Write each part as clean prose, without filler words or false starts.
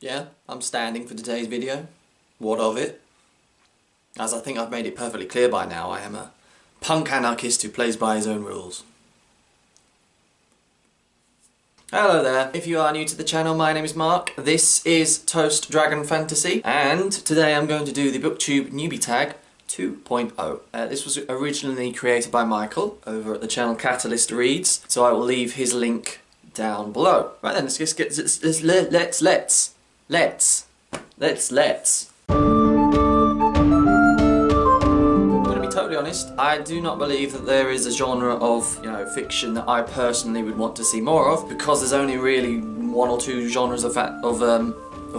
Yeah, I'm standing for today's video. What of it? As I think I've made it perfectly clear by now, I am a punk anarchist who plays by his own rules. Hello there, if you are new to the channel, my name is Mark, this is Toast Dragon Fantasy, and today I'm going to do the BookTube Newbie Tag 2.0. This was originally created by Michael over at the channel Catalyst Reads, so I will leave his link down below. Right then, let's totally honest, I do not believe that there is a genre of, fiction that I personally would want to see more of, because there's only really one or two genres of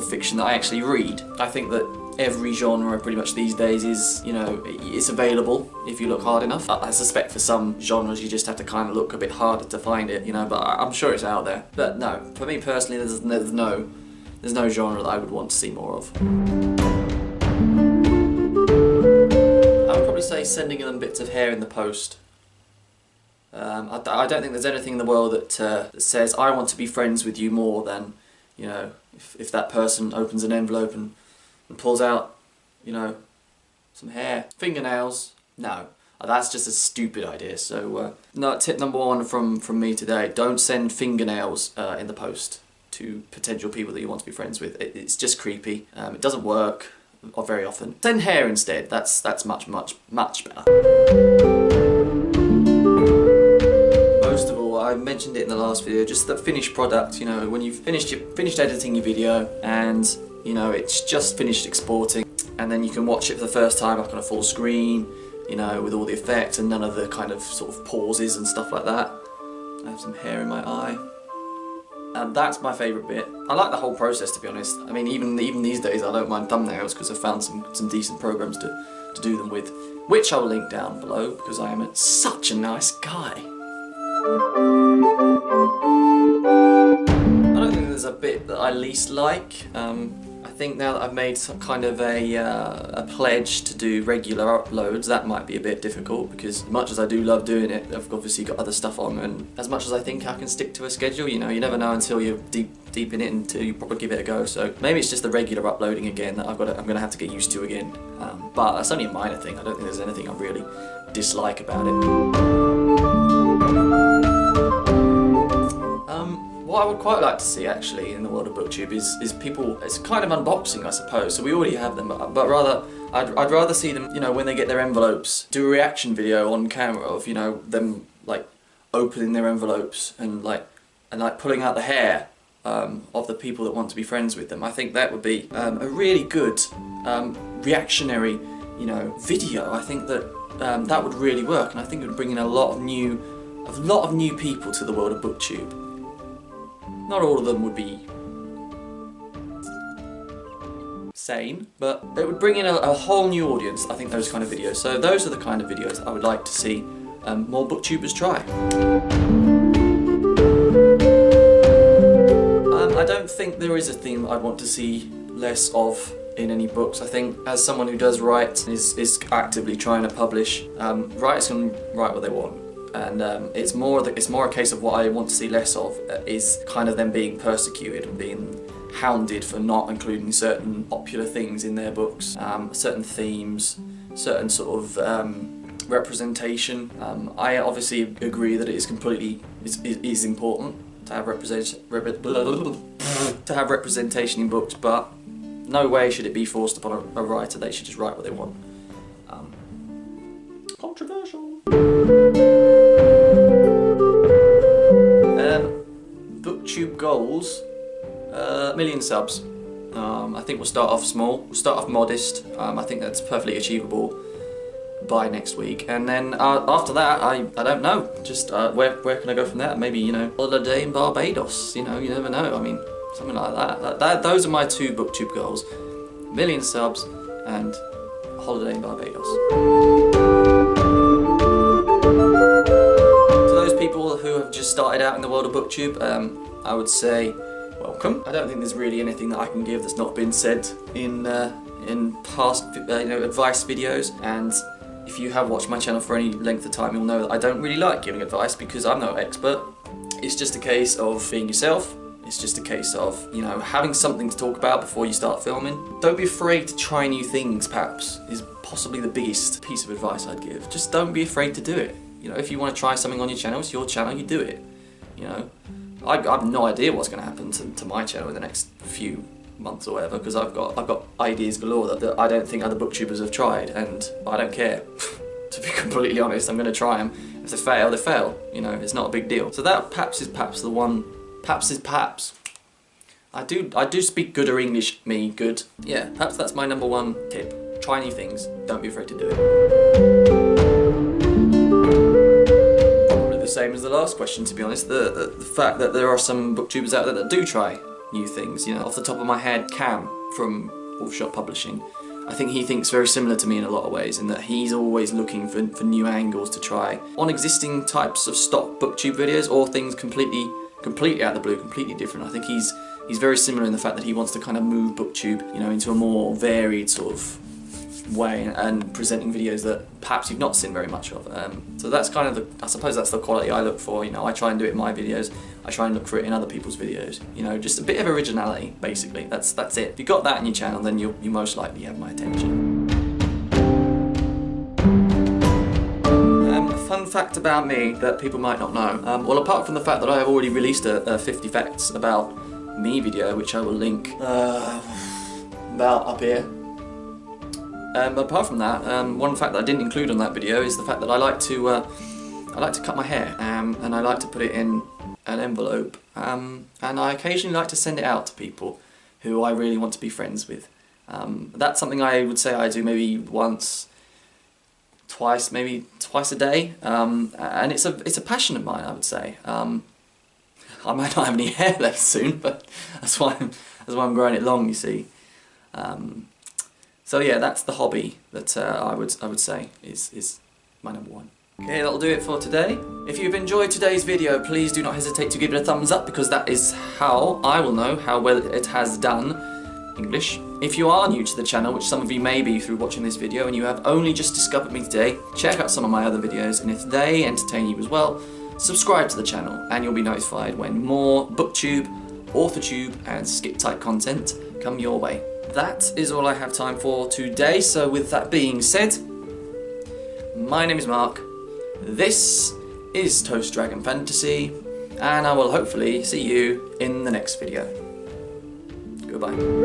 fiction that I actually read. I think that every genre pretty much these days is, it's available if you look hard enough. I suspect for some genres you just have to kind of look a bit harder to find it, but I'm sure it's out there. But no, for me personally, there's no genre that I would want to see more of. I would probably say sending them bits of hair in the post. I don't think there's anything in the world that says I want to be friends with you more than, if that person opens an envelope and pulls out, some hair. Fingernails, no. That's just a stupid idea. So, no, tip number one from me today, don't send fingernails in the post to potential people that you want to be friends with. It's just creepy. It doesn't work very often. Send hair instead. That's much better. Most of all, I mentioned it in the last video, just the finished product, when you've finished editing your video and it's just finished exporting, and then you can watch it for the first time like on a full screen, with all the effects and none of the kind of sort of pauses and stuff like that. I have some hair in my eye. And that's my favourite bit. I like the whole process, to be honest. I mean, even these days I don't mind thumbnails because I've found some decent programs to do them with, which I will link down below because I am such a nice guy. I don't think there's a bit that I least like. I think now that I've made some kind of a pledge to do regular uploads, that might be a bit difficult because as much as I do love doing it, I've obviously got other stuff on, and as much as I think I can stick to a schedule, you never know until you're deep in it, until you probably give it a go. So maybe it's just the regular uploading again that I'm gonna have to get used to again. But that's only a minor thing. I don't think there's anything I really dislike about it. What I would quite like to see actually in the world of BookTube is people, it's kind of unboxing, I suppose, so we already have them, but rather, I'd rather see them, when they get their envelopes, do a reaction video on camera of, them like opening their envelopes and pulling out the hair of the people that want to be friends with them. I think that would be a really good reactionary, video. I think that that would really work, and I think it would bring in a lot of new people to the world of BookTube. Not all of them would be sane, but it would bring in a whole new audience, I think, those kind of videos. So those are the kind of videos I would like to see more booktubers try. I don't think there is a thing that I'd want to see less of in any books. I think as someone who does write, is actively trying to publish, writers can write what they want. And it's more a case of what I want to see less of is kind of them being persecuted and being hounded for not including certain popular things in their books, certain themes, certain sort of representation. I obviously agree that it is is important to have representation in books, but no way should it be forced upon a writer. They should just write what they want. Controversial. BookTube goals, 1 million subs. I think we'll start off small, we'll start off modest. I think that's perfectly achievable by next week, and then after that, I don't know, just where can I go from there? Maybe, holiday in Barbados, you never know, I mean, something like that. Those are my two BookTube goals, 1 million subs and a holiday in Barbados. People who have just started out in the world of BookTube, I would say welcome. I don't think there's really anything that I can give that's not been said in past advice videos, and if you have watched my channel for any length of time, you'll know that I don't really like giving advice because I'm no expert. It's just a case of being yourself. It's just a case of, you know, having something to talk about before you start filming. Don't be afraid to try new things, perhaps, is possibly the biggest piece of advice I'd give. Just don't be afraid to do it. You know, if you want to try something on your channel, it's your channel, you do it. You know, I have no idea what's going to happen to my channel in the next few months or whatever, because I've got ideas galore that I don't think other booktubers have tried, and I don't care. To be completely honest, I'm going to try them. If they fail, they fail. You know, it's not a big deal. So that perhaps is perhaps the one. Perhaps is perhaps. I do speak gooder English, me good. Yeah, perhaps that's my number one tip. Try new things. Don't be afraid to do it. Probably the same as the last question, to be honest. The fact that there are some booktubers out there that do try new things. You know, off the top of my head, Cam from Wolfshot Publishing. I think he thinks very similar to me in a lot of ways, in that he's always looking for new angles to try on existing types of stock booktube videos, or things completely out of the blue, completely different. I think he's very similar in the fact that he wants to kind of move booktube, you know, into a more varied sort of way, and presenting videos that perhaps you've not seen very much of. So that's kind of I suppose that's the quality I look for. You know, I try and do it in my videos. I try and look for it in other people's videos. You know, just a bit of originality, basically. That's it. If you got that in your channel, then you most likely have my attention. Fun fact about me that people might not know. Well, apart from the fact that I have already released a 50 facts about me video, which I will link about up here. But apart from that, one fact that I didn't include on that video is the fact that I like to cut my hair, and I like to put it in an envelope, and I occasionally like to send it out to people who I really want to be friends with. That's something I would say I do maybe maybe twice a day, and it's a passion of mine, I would say. I might not have any hair left soon, but that's why I'm growing it long, you see. So yeah, that's the hobby that I would say is my number one. Okay, that'll do it for today. If you've enjoyed today's video, please do not hesitate to give it a thumbs up, because that is how I will know how well it has done English. If you are new to the channel, which some of you may be through watching this video, and you have only just discovered me today, check out some of my other videos, and if they entertain you as well, subscribe to the channel and you'll be notified when more BookTube, AuthorTube and skit type content come your way. That is all I have time for today, so with that being said, my name is Mark, this is Toast Dragon Fantasy, and I will hopefully see you in the next video. Goodbye.